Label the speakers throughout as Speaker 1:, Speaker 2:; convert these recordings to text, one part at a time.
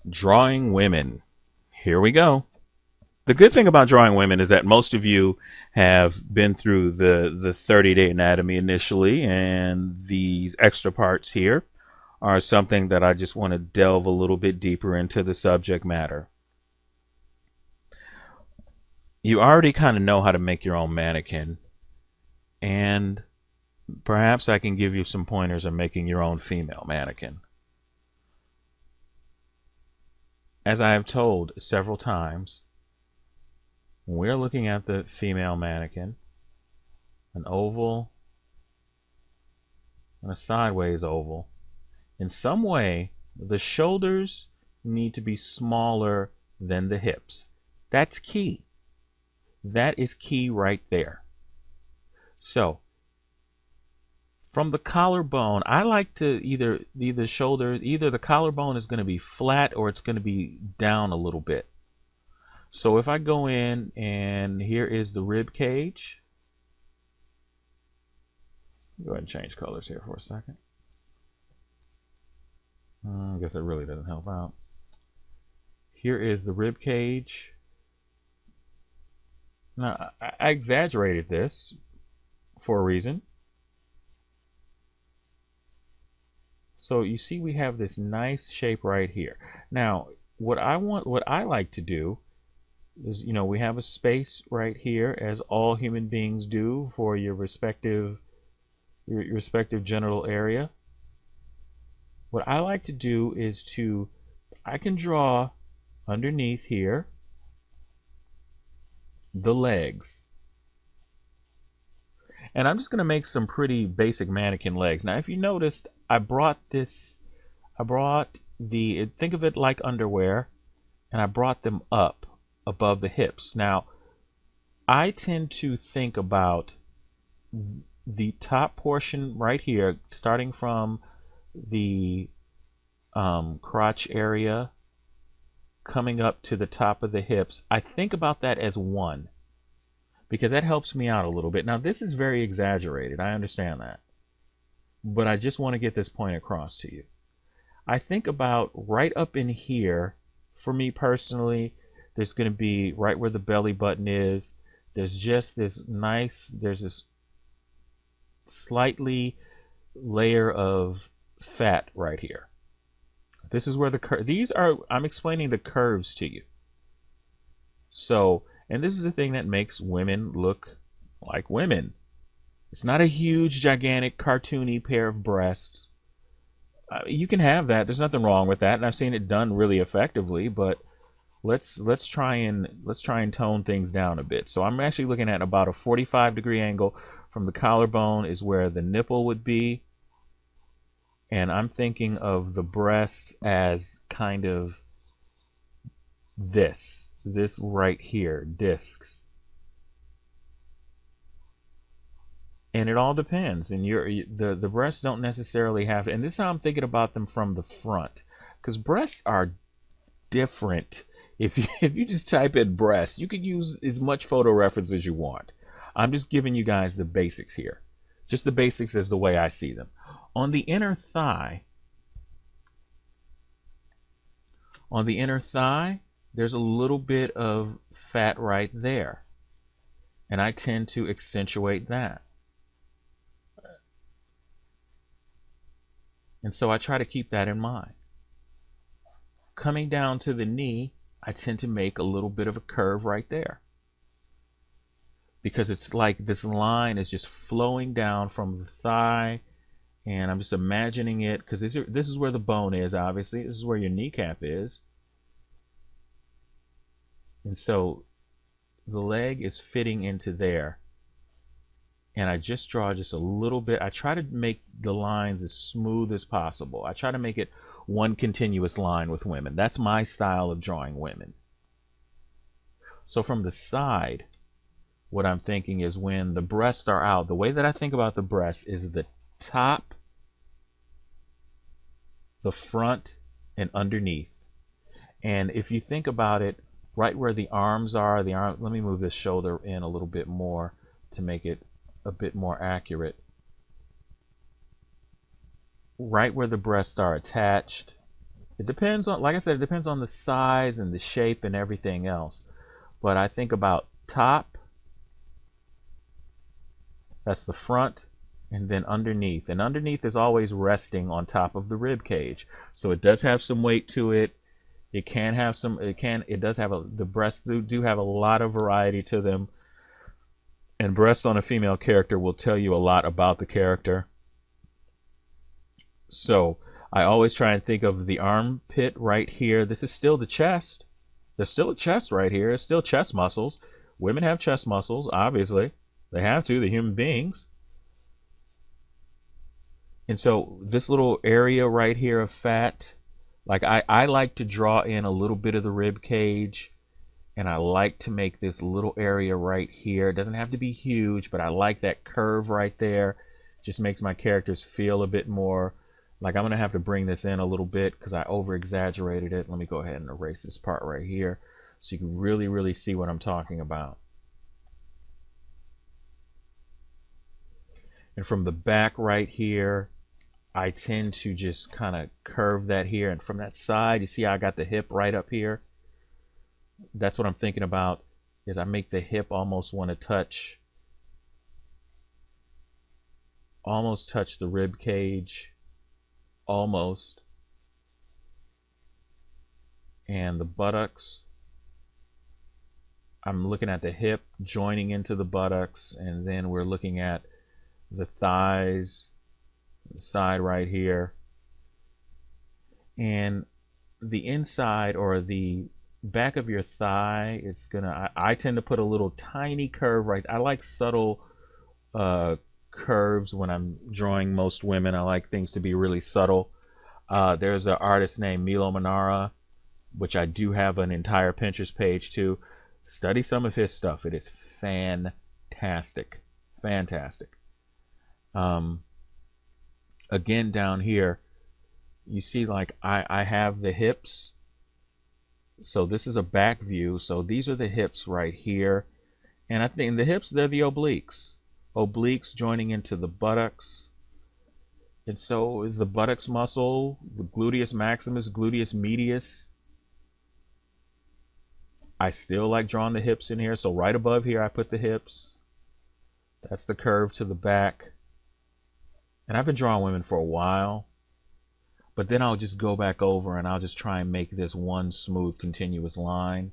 Speaker 1: Drawing women. Here we go. The good thing about drawing women is that most of you have been through the 30-day anatomy initially, and these extra parts here are something that I just want to delve a little bit deeper into the subject matter. You already kind of know how to make your own mannequin, and perhaps I can give you some pointers on making your own female mannequin. As I have told several times, when we're looking at the female mannequin, an oval and a sideways oval, in some way, the shoulders need to be smaller than the hips. That's key. That is key right there. So, from the collarbone, I like to either the collarbone is going to be flat or it's going to be down a little bit. So if I go in and here is the rib cage. Go ahead and change colors here for a second. I guess that really doesn't help out. Here is the rib cage. Now, I exaggerated this for a reason. So you see we have this nice shape right here. Now, what I like to do is, we have a space right here, as all human beings do, for your respective genital area. What I like to do is I can draw underneath here the legs. And I'm just going to make some pretty basic mannequin legs. Now, if you noticed, I brought think of it like underwear, and I brought them up above the hips. Now, I tend to think about the top portion right here, starting from the crotch area, coming up to the top of the hips. I think about that as one, because that helps me out a little bit. Now, this is very exaggerated. I understand that. But I just want to get this point across to you. I think about right up in here, for me personally, there's going to be right where the belly button is. There's just this there's this slightly layer of fat right here. This is where I'm explaining the curves to you. So, and this is the thing that makes women look like women. It's not a huge, gigantic, cartoony pair of breasts. You can have that. There's nothing wrong with that, and I've seen it done really effectively. But let's try and tone things down a bit. So I'm actually looking at about a 45-degree angle from the collarbone is where the nipple would be, and I'm thinking of the breasts as kind of this right here, discs. And it all depends. And the breasts don't necessarily have to, and this is how I'm thinking about them from the front, because breasts are different. If you just type in breasts, you can use as much photo reference as you want. I'm just giving you guys the basics here, just the basics as the way I see them. On the inner thigh, there's a little bit of fat right there, and I tend to accentuate that. And so I try to keep that in mind. Coming down to the knee, I tend to make a little bit of a curve right there, because it's like this line is just flowing down from the thigh, and I'm just imagining it, because this is where the bone is, obviously. This is where your kneecap is. And so the leg is fitting into there. And I just draw just a little bit. I try to make the lines as smooth as possible. I try to make it one continuous line with women. That's my style of drawing women. So from the side, what I'm thinking is when the breasts are out, the way that I think about the breasts is the top, the front, and underneath. And if you think about it, right where the arms are, let me move this shoulder in a little bit more to make it a bit more accurate. Right where the breasts are attached, It depends on, like I said, it depends on the size and the shape and everything else. But I think about top, that's the front, and then underneath. And underneath is always resting on top of the rib cage. So it does have some weight to it. It can have some, it does have the breasts do have a lot of variety to them. And breasts on a female character will tell you a lot about the character. So I always try and think of the armpit right here. This is still the chest. There's still a chest right here. It's still chest muscles. Women have chest muscles, obviously. They have to, they're human beings. And so this little area right here of fat, like I like to draw in a little bit of the rib cage, and I like to make this little area right here. It doesn't have to be huge, but I like that curve right there. It just makes my characters feel a bit more like I'm going to have to bring this in a little bit because I over-exaggerated it. Let me go ahead and erase this part right here so you can really, really see what I'm talking about. And from the back right here, I tend to just kind of curve that here. And from that side, you see how I got the hip right up here? That's what I'm thinking about, is I make the hip almost want to touch the rib cage. Almost. And the buttocks, I'm looking at the hip joining into the buttocks, and then we're looking at the thighs, the side right here, and the inside or the back of your thigh is gonna, I tend to put a little tiny curve right. I like subtle curves when I'm drawing most women. I like things to be really subtle. There's an artist named Milo Manara, which I do have an entire Pinterest page to. Study some of his stuff. It is fantastic. Fantastic. Again, down here, you see like I have the hips. So this is a back view. So these are the hips right here. And I think the hips, they're the obliques. Obliques joining into the buttocks. And so the buttocks muscle, the gluteus maximus, gluteus medius. I still like drawing the hips in here. So right above here, I put the hips. That's the curve to the back. And I've been drawing women for a while. But then I'll just go back over and I'll just try and make this one smooth, continuous line.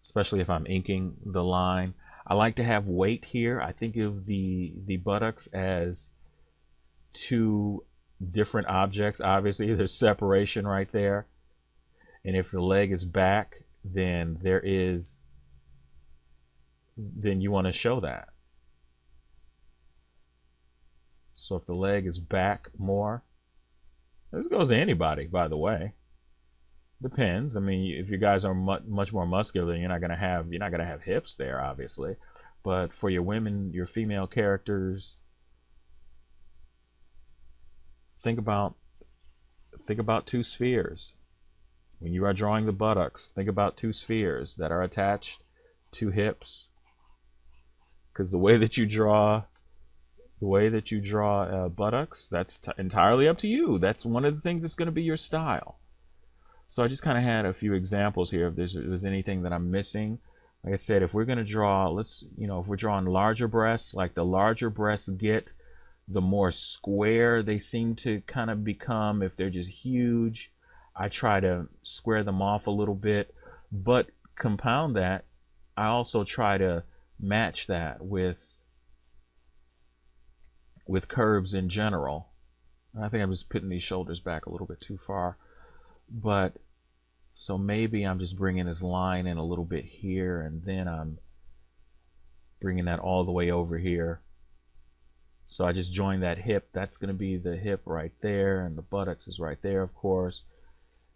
Speaker 1: Especially if I'm inking the line. I like to have weight here. I think of the buttocks as two different objects. Obviously, there's separation right there. And if the leg is back, then you want to show that. So if the leg is back more, this goes to anybody, by the way. Depends. I mean, if you guys are much more muscular, you're not gonna have hips there, obviously. But for your women, your female characters, think about two spheres. When you are drawing the buttocks, think about two spheres that are attached to hips. Because the way that you draw buttocks, that's entirely up to you. That's one of the things that's going to be your style. So I just kind of had a few examples here. If there's anything that I'm missing, like I said, if we're going to draw, if we're drawing larger breasts, like the larger breasts get, the more square they seem to kind of become. If they're just huge, I try to square them off a little bit, but compound that. I also try to match that with curves in general. I think I'm just putting these shoulders back a little bit too far. But so maybe I'm just bringing this line in a little bit here, and then I'm bringing that all the way over here. So I just joined that hip. That's going to be the hip right there, and the buttocks is right there, of course.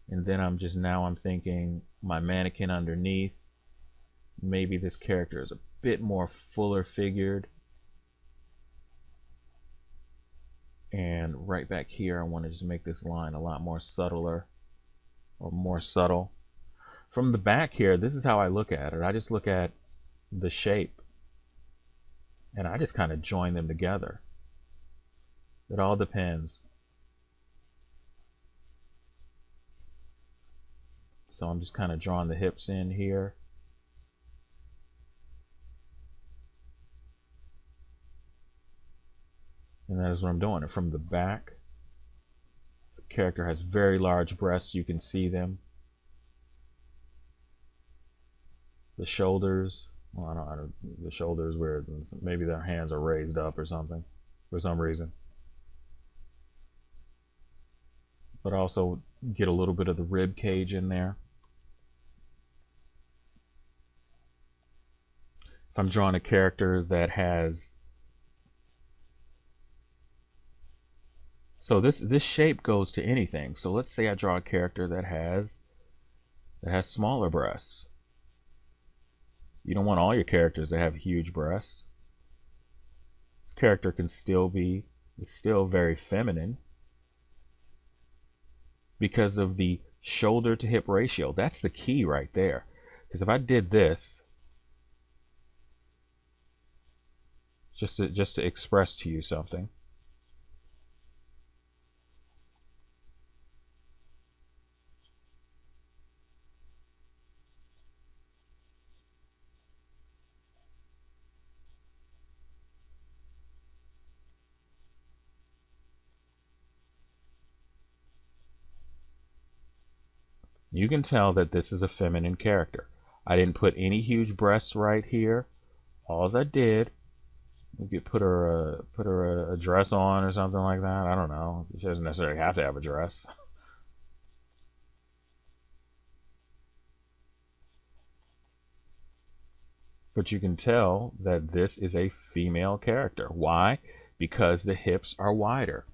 Speaker 1: And then I'm thinking my mannequin underneath. Maybe this character is a bit more fuller figured. And right back here, I want to just make this line a lot more subtler, or more subtle. From the back here, this is how I look at it. I just look at the shape, and I just kind of join them together. It all depends. So I'm just kind of drawing the hips in here. And that is what I'm doing. And from the back, the character has very large breasts. You can see them. The shoulders, well, I don't, the shoulders where maybe their hands are raised up or something for some reason. But also get a little bit of the rib cage in there. If I'm drawing a character that has, so this shape goes to anything. So let's say I draw a character that has smaller breasts. You don't want all your characters to have huge breasts. This character can still be, is still very feminine because of the shoulder to hip ratio. That's the key right there. Because if I did this, just to express to you something. You can tell that this is a feminine character. I didn't put any huge breasts right here. All I did, we could put her a dress on or something like that. I don't know. She doesn't necessarily have to have a dress. But you can tell that this is a female character. Why? Because the hips are wider.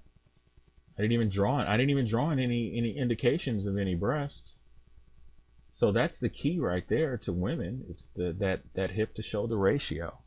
Speaker 1: I didn't even draw any indications of any breasts. So that's the key right there to women. It's that hip to shoulder ratio.